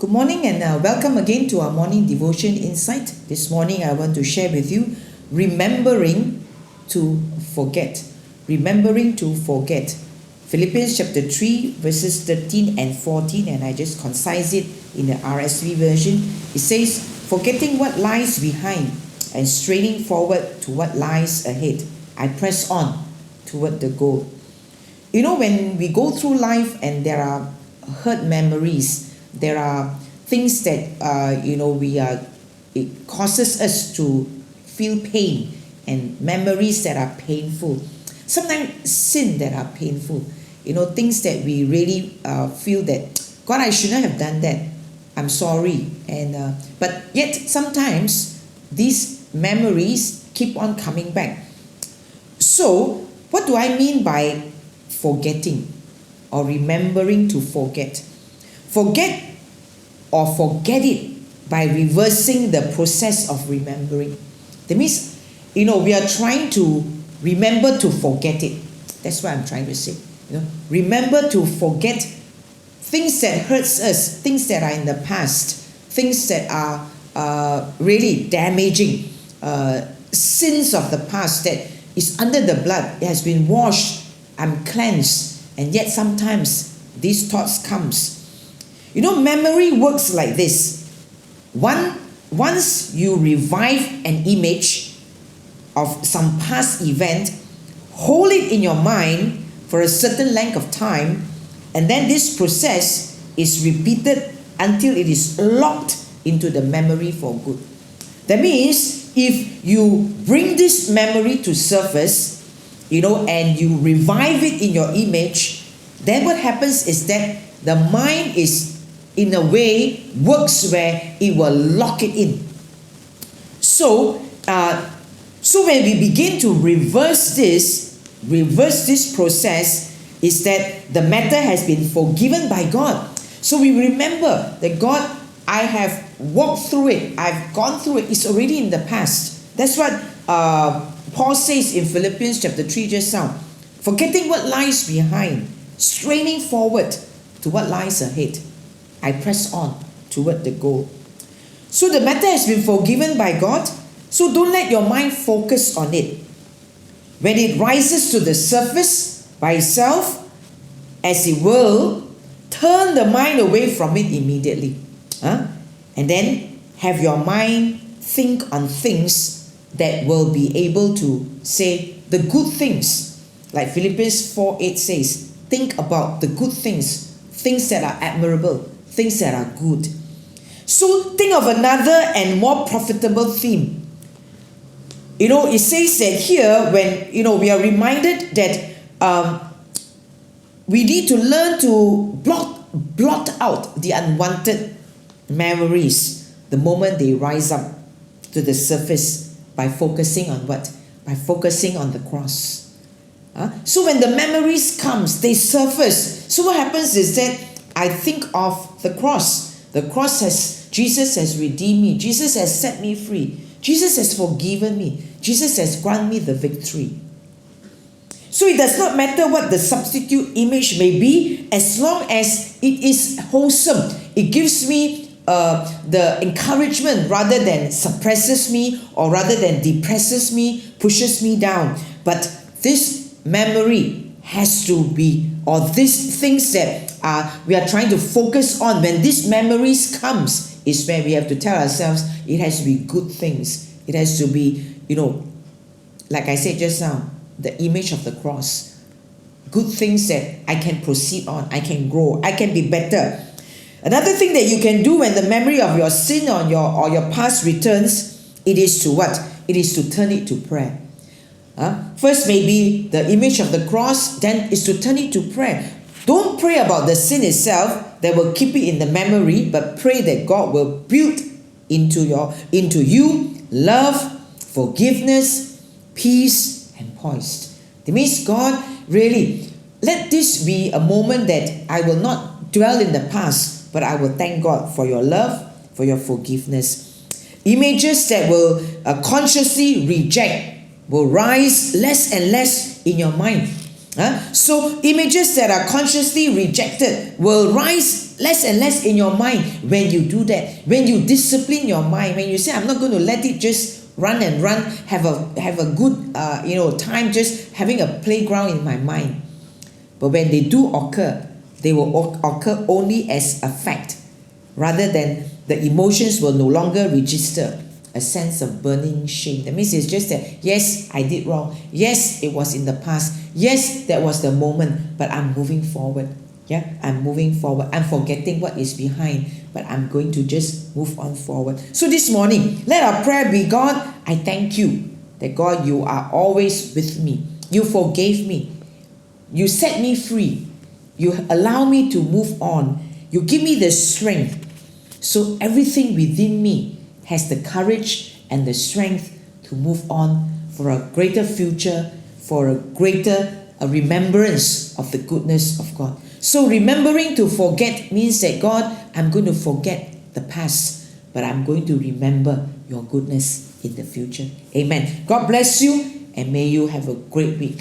Good morning and welcome again to our morning devotion insight. This morning I want to share with you remembering to forget. Remembering to forget. Philippians chapter 3 verses 13 and 14, and I just concise it in the RSV version. It says, forgetting what lies behind and straining forward to what lies ahead, I press on toward the goal. You know, when we go through life and there are hurt memories, there are things that it causes us to feel pain, and memories that are painful, sometimes sin that are painful, things that we really feel that God, I should not have done that, I'm sorry. And but yet sometimes these memories keep on coming back. So what do I mean by forgetting or remembering to forget? Forget or forget it by reversing the process of remembering. That means, we are trying to remember to forget it. That's what I'm trying to say. Remember to forget things that hurts us, things that are in the past, things that are really damaging, sins of the past that is under the blood. It has been washed, I'm cleansed, and yet sometimes these thoughts comes. Memory works like this. Once you revive an image of some past event, hold it in your mind for a certain length of time, and then this process is repeated until it is locked into the memory for good. That means if you bring this memory to surface, and you revive it in your image, then what happens is that the mind is, in a way, works where it will lock it in. So when we begin to reverse this process, is that the matter has been forgiven by God. So we remember that God, I have walked through it, I've gone through it, it's already in the past. That's what Paul says in Philippians chapter 3 just now. Forgetting what lies behind, straining forward to what lies ahead, I press on toward the goal. So the matter has been forgiven by God, so don't let your mind focus on it. When it rises to the surface by itself, as it will, turn the mind away from it immediately. And then have your mind think on things that will be able to say the good things. Like Philippians 4:8 says, think about the good things, things that are admirable, things that are good. So think of another and more profitable theme. It says that here, when we are reminded that we need to learn to blot out the unwanted memories the moment they rise up to the surface by focusing on what? By focusing on the cross. So when the memories comes, they surface. So what happens is that I think of the cross. The cross Jesus has redeemed me. Jesus has set me free. Jesus has forgiven me. Jesus has granted me the victory. So it does not matter what the substitute image may be, as long as it is wholesome. It gives me the encouragement rather than suppresses me, or rather than depresses me, pushes me down. But this memory has to be, or these things that we are trying to focus on, when these memories comes, is where we have to tell ourselves it has to be good things. It has to be, like I said just now, the image of the cross. Good things that I can proceed on, I can grow, I can be better. Another thing that you can do when the memory of your sin or your past returns, it is to what? It is to turn it to prayer. First, maybe the image of the cross, then is to turn it to prayer. Don't pray about the sin itself that will keep it in the memory, but pray that God will build into you love, forgiveness, peace, and poise. That means, God, really, let this be a moment that I will not dwell in the past, but I will thank God for your love, for your forgiveness. Images that will consciously reject will rise less and less in your mind. So images that are consciously rejected will rise less and less in your mind when you do that. When you discipline your mind, when you say, I'm not going to let it just run and run, have a good time just having a playground in my mind. But when they do occur, they will occur only as a fact, rather than the emotions will no longer register a sense of burning shame. That means it's just that, yes, I did wrong. Yes, it was in the past. Yes, that was the moment, but I'm moving forward. Yeah, I'm moving forward. I'm forgetting what is behind, but I'm going to just move on forward. So this morning, let our prayer be, God, I thank you that, God, you are always with me. You forgave me. You set me free. You allow me to move on. You give me the strength. So everything within me has the courage and the strength to move on for a greater future, for a greater remembrance of the goodness of God. So remembering to forget means that, God, I'm going to forget the past, but I'm going to remember your goodness in the future. Amen. God bless you, and may you have a great week.